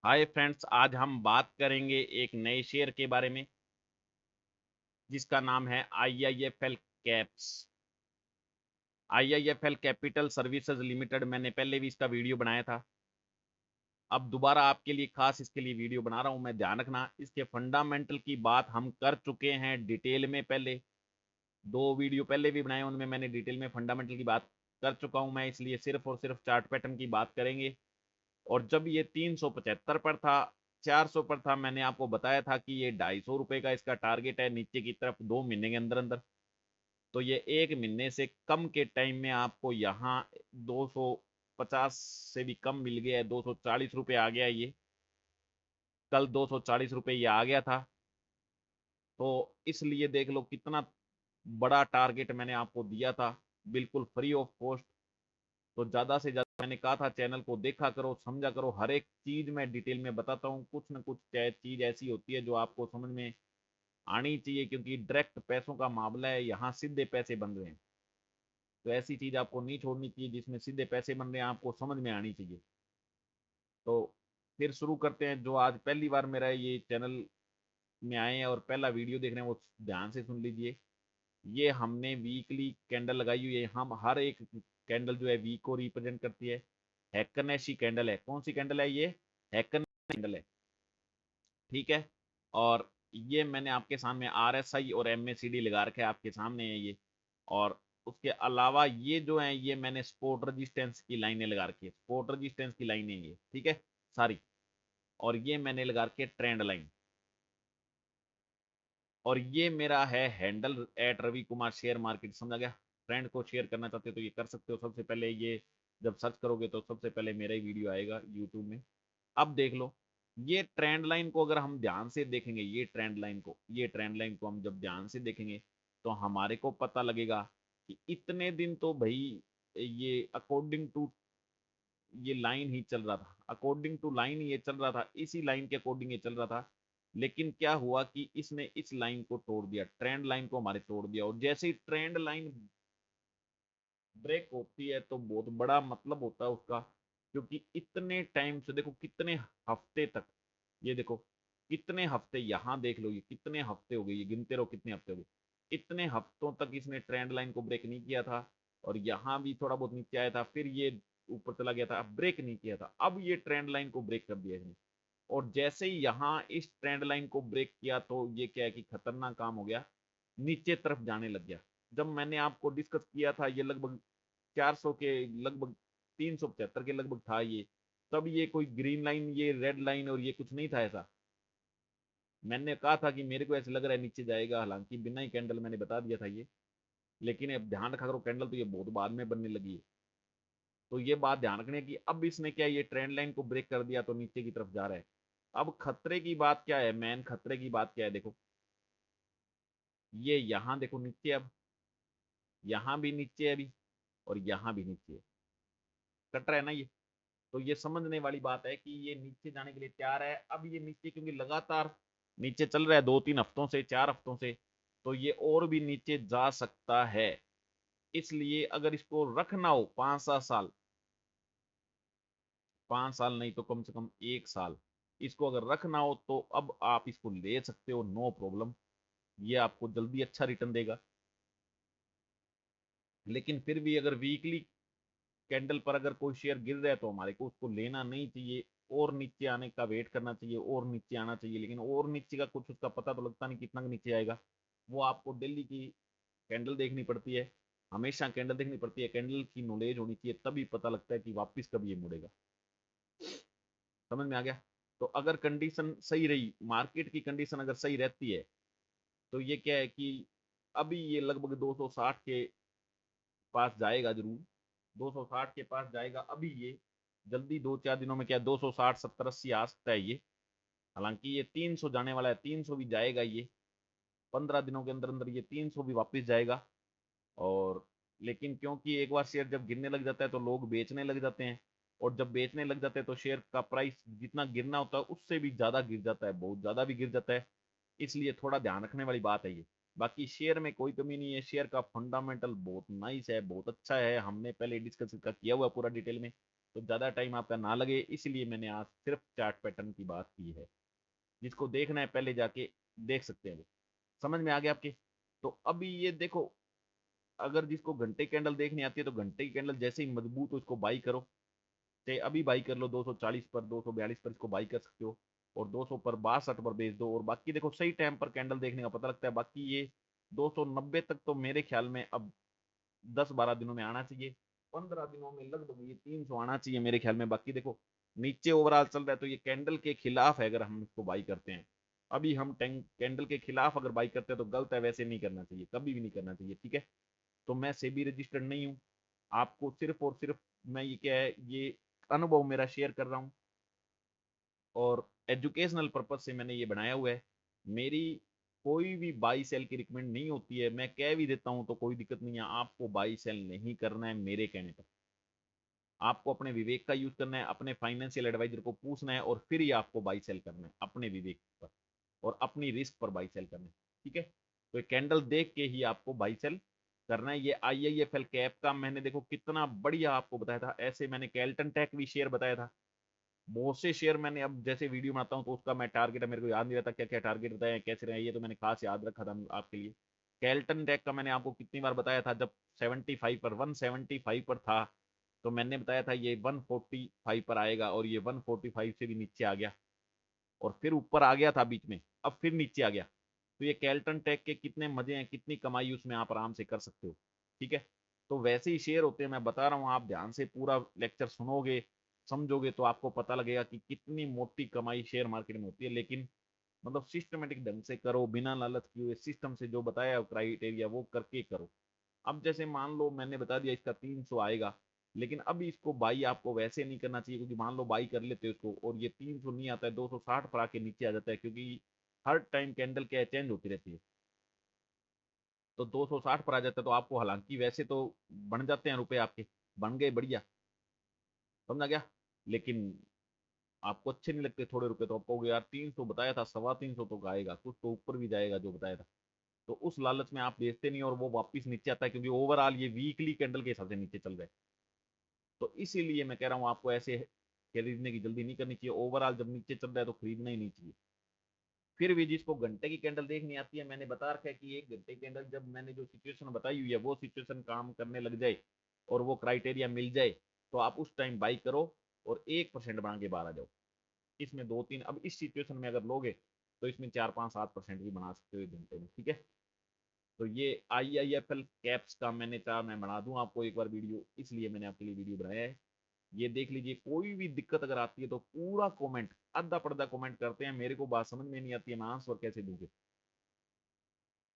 Hi friends, आज हम बात करेंगे एक नए शेयर के बारे में जिसका नाम है IIFL caps. IIFL capital services limited. मैंने पहले भी इसका वीडियो बनाया था। अब दोबारा आपके लिए खास इसके लिए वीडियो बना रहा हूं मैं। ध्यान रखना, इसके फंडामेंटल की बात हम कर चुके हैं डिटेल में। पहले दो वीडियो पहले भी बनाए, उनमें मैंने डिटेल में फंडामेंटल की बात कर चुका हूं मैं। इसलिए सिर्फ और सिर्फ चार्ट पैटर्न की बात करेंगे। और जब ये 375 पर था, 400 पर था, मैंने आपको बताया था कि ये 250 रुपए का इसका टारगेट है नीचे की तरफ 2 महीने के अंदर अंदर। तो ये 1 महीने से कम के टाइम में आपको यहाँ 250 से भी कम मिल गया है। 240 रुपये आ गया ये। कल 240 रुपये ये आ गया था। तो इसलिए देख लो कितना बड़ा टारगेट मैंने आपको दिया था, बिल्कुल फ्री ऑफ कॉस्ट। तो ज्यादा से ज्यादा मैंने कहा था चैनल को देखा करो, समझा करो। हर एक चीज मैं डिटेल में बताता हूँ। कुछ ना कुछ चीज ऐसी होती है जो आपको समझ में आनी चाहिए, क्योंकि डायरेक्ट पैसों का मामला है, यहाँ सीधे पैसे बन रहे हैं। तो ऐसी चीज आपको नहीं छोड़नी चाहिए जिसमें सीधे पैसे बन रहे हैं, आपको समझ में आनी चाहिए। तो फिर शुरू करते हैं। जो आज पहली बार मेरा ये चैनल में आए हैं और पहला वीडियो देख रहे हैं, वो ध्यान से सुन लीजिए। ये हमने वीकली कैंडल लगाई हुई है। हम हर एक कैंडल जो है वीक को रिप्रेजेंट करती है। हैकनेशी कैंडल है। कौन सी कैंडल है ये? हैकन कैंडल है। ठीक है। और ये मैंने आपके सामने आरएसआई और एमएसीडी लगा रखे हैं, आपके सामने है ये। और उसके अलावा ये जो है, ये मैंने स्पोर्ट रेजिस्टेंस की लाइनें लगा रखी है। स्पोर्ट रेजिस्टेंस की लाइनें ये, ठीक है, सारी। और ये मैंने लगा रखी है ट्रेंड लाइन। और ये मेरा है handle at Ravi Kumar share market. समझा गया? फ्रेंड को शेयर करना चाहते हो तो ये कर सकते हो। सबसे पहले ये जब सर्च करोगे तो सबसे पहले मेरा ही वीडियो आएगा यूट्यूब में। अब देख लो, ये ट्रेंड लाइन को अगर हम ध्यान से देखेंगे, ये ट्रेंड लाइन को हम जब ध्यान से देखेंगे तो हमारे को पता लगेगा कि इतने दिन तो भाई ये अकॉर्डिंग टू ये लाइन ही चल रहा था। अकॉर्डिंग टू लाइन ये चल रहा था, इसी लाइन के अकॉर्डिंग ये चल रहा था। लेकिन क्या हुआ कि इसने इस लाइन को तोड़ दिया, ट्रेंड लाइन को हमारे तोड़ दिया। और जैसे ही ट्रेंड लाइन ब्रेक होती है तो बहुत बड़ा मतलब होता है उसका। क्योंकि इतने टाइम से देखो, कितने हफ्ते तक, ये देखो कितने हफ्ते, यहां देख लो ये कितने हफ्ते हो गए, ये गिनते रहो कितने हफ्ते हो गए। इतने हफ्तों तक इसने ट्रेंड लाइन को ब्रेक नहीं किया था। और यहां भी थोड़ा बहुत नीचे आया था, फिर ये ऊपर चला गया था, ब्रेक नहीं किया था। अब ये ट्रेंड लाइन को ब्रेक कर दिया इसने। और जैसे ही यहाँ इस ट्रेंड लाइन को ब्रेक किया तो ये क्या है कि खतरनाक काम हो गया, नीचे तरफ जाने लग गया। जब मैंने आपको डिस्कस किया था, ये लगभग 400 के लगभग, 375 के लगभग था ये। तब ये कोई ग्रीन लाइन, ये रेड लाइन और ये कुछ नहीं था ऐसा। मैंने कहा था कि मेरे को ऐसे लग रहा है नीचे जाएगा, हालांकि बिना ही कैंडल मैंने बता दिया था ये। लेकिन अब ध्यान रखा करो, कैंडल तो ये बहुत बाद में बनने लगी है। तो ये बात ध्यान रखने की। अब इसने क्या, ये ट्रेंड लाइन को ब्रेक कर दिया तो नीचे की तरफ जा रहा है। अब खतरे की बात क्या है, मेन खतरे की बात क्या है, देखो ये यहां देखो नीचे। अब यहां भी नीचे है अभी, और यहां भी नीचे है। कट रहा है ना ये? तो ये समझने वाली बात है कि ये नीचे जाने के लिए तैयार है। अब ये नीचे क्योंकि लगातार नीचे चल रहा है 2-3 हफ्तों से, 4 हफ्तों से, तो ये और भी नीचे जा सकता है। इसलिए अगर इसको रखना हो 5-7 साल, 5 साल नहीं तो कम से कम 1 साल, इसको अगर रखना हो तो अब आप इसको ले सकते हो, नो प्रॉब्लम। ये आपको जल्दी अच्छा रिटर्न देगा। लेकिन फिर भी अगर वीकली कैंडल पर अगर कोई शेयर गिर रहा है तो हमारे को उसको लेना नहीं चाहिए। और नीचे आने का वेट करना चाहिए, और नीचे आना चाहिए। लेकिन और नीचे का कुछ उसका पता तो लगता नहीं कितना नीचे आएगा। वो आपको डेली की कैंडल देखनी पड़ती है, हमेशा कैंडल देखनी पड़ती है। कैंडल की नॉलेज होनी चाहिए, तभी पता लगता है कि वापस कब ये मुड़ेगा। समझ में आ गया? तो अगर कंडीशन सही रही, मार्केट की कंडीशन अगर सही रहती है, तो ये क्या है कि अभी ये लगभग 260 के पास जाएगा जरूर। 260 के पास जाएगा अभी ये। जल्दी 2-4 दिनों में क्या 260, 70, 80 आ सकता है ये। हालांकि ये 300 जाने वाला है, 300 भी जाएगा ये। 15 दिनों के अंदर अंदर ये 300 भी वापस जाएगा। और लेकिन क्योंकि एक बार शेयर जब गिरने लग जाता है तो लोग बेचने लग जाते हैं। और जब बेचने लग जाते हैं तो शेयर का प्राइस जितना गिरना होता है उससे भी ज्यादा गिर जाता है, बहुत ज्यादा भी गिर जाता है। इसलिए थोड़ा ध्यान रखने वाली बात है ये। बाकी शेयर में कोई कमी नहीं है, शेयर का फंडामेंटल बहुत नाइस है, बहुत अच्छा है। हमने पहले डिस्कस का किया हुआ पूरा डिटेल में। तो ज़्यादा टाइम आपका ना लगे, इसलिए मैंने आज सिर्फ चार्ट पैटर्न की बात की है। जिसको देखना है पहले जाके देख सकते हैं। समझ में आ गया आपके? तो अभी ये देखो, अगर जिसको घंटे कैंडल देखनी आती है तो घंटे की कैंडल जैसे ही मजबूत हो इसको बाई करो। चाहे अभी बाई कर लो 240 पर, 242 पर इसको बाई कर सकते हो, और 200 पर 62 पर बेच दो। और बाकी देखो सही टाइम पर कैंडल देखने का पता लगता है। बाकी ये 290 तक तो मेरे ख्याल में अब 10-12 दिनों में आना चाहिए, 15 दिनों में लगभग ये 300 आना चाहिए मेरे ख्याल में। बाकी देखो नीचे ओवरऑल चल रहा है तो ये कैंडल के खिलाफ है अगर हम इसको बाई करते हैं। अभी हम कैंडल के खिलाफ अगर बाई करते हैं तो गलत है, वैसे नहीं करना चाहिए, कभी भी नहीं करना चाहिए, ठीक है। तो मैं सेबी रजिस्टर्ड नहीं हूँ, आपको सिर्फ और सिर्फ मैं ये क्या है, ये अनुभव मेरा शेयर कर रहा हूँ, और एजुकेशनल पर्पज से मैंने ये बनाया हुआ है। मेरी कोई भी बाई सेल की रिकमेंड नहीं होती है, मैं कह भी देता हूं तो कोई दिक्कत नहीं है, आपको बाई सेल नहीं करना है मेरे कहने पर। आपको अपने विवेक का यूज करना है, अपने फाइनेंशियल एडवाइजर को पूछना है, और फिर ही आपको बाई सेल करना है अपने विवेक पर और अपनी रिस्क पर बाई सेल करना है, ठीक है। तो कैंडल देख के ही आपको बाई सेल करना है। ये IIFL कैप का मैंने देखो कितना बढ़िया आपको बताया था, ऐसे मैंने कैल्टन टेक भी शेयर बताया था। बहुत से शेयर मैंने अब जैसे वीडियो बनाता हूँ तो उसका मैं टारगेट है, मेरे को याद नहीं रहता क्या क्या टारगेट बताया कैसे रहे, ये तो मैंने खास याद रखा था आपके लिए। कैल्टन टेक का मैंने आपको कितनी बार बताया था, जब 75 पर 175 पर था तो मैंने बताया था ये 145 पर आएगा, और ये 145 से भी नीचे आ गया, और फिर ऊपर आ गया था बीच में, अब फिर नीचे आ गया। तो ये कैल्टन टेक के कितने मजे हैं, कितनी कमाई उसमें आप आराम से कर सकते हो, ठीक है। तो वैसे ही शेयर होते हैं, मैं बता रहा हूँ, आप ध्यान से पूरा लेक्चर सुनोगे समझोगे तो आपको पता लगेगा कि कितनी मोटी कमाई शेयर मार्केट में होती है। लेकिन मतलब सिस्टमेटिक ढंग से करो, बिना लालच किए, सिस्टम से जो बताया क्राइटेरिया वो करके करो। अब जैसे मान लो मैंने बता दिया इसका 300 आएगा, लेकिन अभी इसको बाई आपको वैसे नहीं करना चाहिए, क्योंकि मान लो बाई कर लेते हो इसको और ये 300 नहीं आता है, 260 पर आके नीचे आ जाता है, क्योंकि हर टाइम कैंडल क्या चेंज होती रहती है। तो 260 पर आ जाता है तो आपको, हालांकि वैसे तो बन जाते हैं रुपए आपके, बन गए बढ़िया, समझा गया। लेकिन आपको अच्छे नहीं लगते थोड़े रुपए, तो आप कहोगे यार 300 बताया था, 325 तो आएगा, कुछ तो ऊपर भी जाएगा जो बताया था। तो उस लालच में आप बेचते नहीं और वो वापस नीचे आता है, क्योंकि ओवरऑल ये वीकली कैंडल के हिसाब से नीचे चल रहा है। तो इसीलिए मैं कह रहा हूँ आपको ऐसे खरीदने की जल्दी नहीं करनी चाहिए, ओवरऑल जब नीचे चल रहा है तो खरीदना ही नहीं चाहिए। फिर भी जिसको घंटे की कैंडल देखनी आती है, मैंने बता रखा है कि एक घंटे की कैंडल जब मैंने जो सिचुएशन बताई हुई है वो सिचुएशन काम करने लग जाए और वो क्राइटेरिया मिल जाए, तो आप उस टाइम बाई करो और 1% बना के बाहर आ जाओ। इसमें दो तीन, अब इस सिचुएशन में अगर लोगे तो इसमें 4-5-7% भी बना सकते हो एक घंटे में, ठीक है। तो ये IIFL कैप्स का मैंने चाहा मैं बना दूं आपको एक बार वीडियो, इसलिए मैंने आपके लिए वीडियो बनाया है। ये देख लीजिए, कोई भी दिक्कत अगर आती है तो पूरा कमेंट, आधा पड़दा कमेंट करते हैं, मेरे को बात समझ में नहीं आती है, मैं आंसर कैसे दूंगे।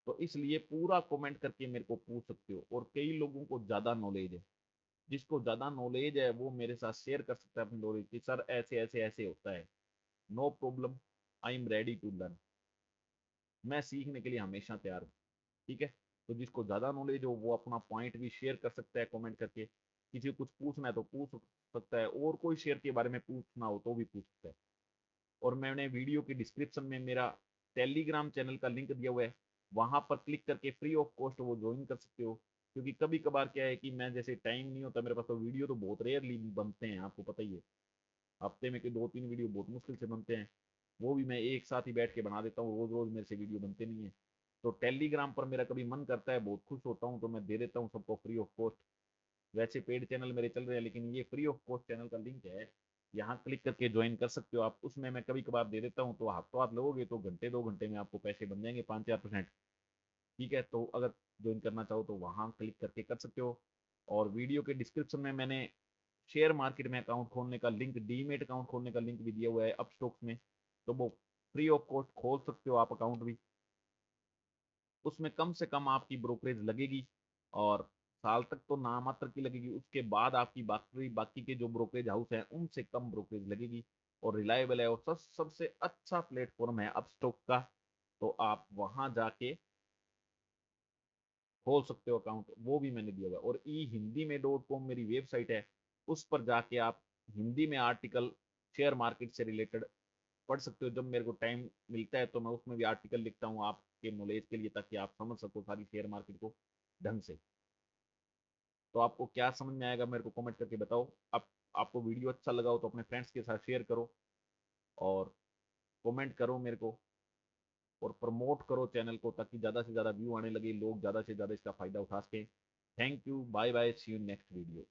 तो इसलिए पूरा कमेंट करके मेरे को पूछ सकते हो, और कई लोगों को ज्यादा नॉलेज है, जिसको ज्यादा नॉलेज है वो मेरे साथ शेयर कर सकता है अपनी नॉलेज की, सर ऐसे ऐसे ऐसे होता है, no problem, I am ready to learn. मैं सीखने के लिए हमेशा तैयार हूँ, ठीक है। तो जिसको ज्यादा नॉलेज हो वो अपना पॉइंट भी शेयर कर सकता है कमेंट करके, किसी को कुछ पूछना है तो पूछ सकता है, और कोई शेयर के बारे में पूछना हो तो भी पूछ सकता है। और मैंने वीडियो की डिस्क्रिप्शन में मेरा टेलीग्राम चैनल का लिंक दिया हुआ है, वहां पर क्लिक करके फ्री ऑफ कॉस्ट वो ज्वाइन कर सकते हो। क्योंकि कभी कभार क्या है कि मैं जैसे टाइम नहीं होता मेरे पास, तो वीडियो तो बहुत रेयरली बनते हैं, आपको पता ही है। हफ्ते में कोई 2-3 वीडियो बहुत मुश्किल से बनते हैं, वो भी मैं एक साथ ही बैठ के बना देता हूँ, रोज रोज मेरे से वीडियो बनते नहीं है। तो टेलीग्राम पर मेरा कभी मन करता है, बहुत खुश होता हूँ तो मैं दे देता हूँ सबको फ्री ऑफ कॉस्ट। वैसे पेड चैनल मेरे चल रहे हैं, लेकिन ये फ्री ऑफ कॉस्ट चैनल का लिंक है, यहाँ क्लिक करके ज्वाइन कर सकते हो आप। उसमें मैं कभी कभार दे देता हूँ, तो हाथों हाथ लोगे तो घंटे 2 घंटे में आपको पैसे बन जाएंगे 5-4%, ठीक है। तो अगर ज्वाइन करना चाहो तो वहाँ क्लिक करके कर सकते हो। और वीडियो के डिस्क्रिप्शन में मैंने शेयर मार्केट में अकाउंट खोलने का लिंक, डीमेट अकाउंट खोलने का लिंक भी दिया हुआ है अपस्टॉक्स में, तो वो फ्री ऑफ कॉस्ट खोल सकते हो आप अकाउंट भी। उसमें कम से कम आपकी ब्रोकरेज लगेगी, और साल तक तो नामात्र की लगेगी, उसके बाद आपकी बाकी बाकी के जो ब्रोकरेज हाउस हैं उनसे कम ब्रोकरेज लगेगी, और रिलायबल है, और सबसे अच्छा प्लेटफॉर्म है अपस्टॉक का। तो आप वहां जाके खोल सकते हो अकाउंट, वो भी मैंने दिया हुआ है। और ई हिंदी में .com मेरी वेबसाइट है, उस पर जाके आप हिंदी में आर्टिकल शेयर मार्केट से रिलेटेड पढ़ सकते हो। जब मेरे को टाइम मिलता है तो मैं उसमें भी आर्टिकल लिखता हूँ आपके नॉलेज के लिए, ताकि आप समझ सको सारी शेयर मार्केट को ढंग से। तो आपको क्या समझ में आएगा मेरे को कमेंट करके बताओ। अब आपको वीडियो अच्छा लगा हो तो अपने फ्रेंड्स के साथ शेयर करो और कमेंट करो मेरे को और प्रमोट करो चैनल को ताकि ज़्यादा से ज़्यादा व्यू आने लगे, लोग ज़्यादा से ज़्यादा इसका फ़ायदा उठा सकें। Thank you, bye bye, see you next video.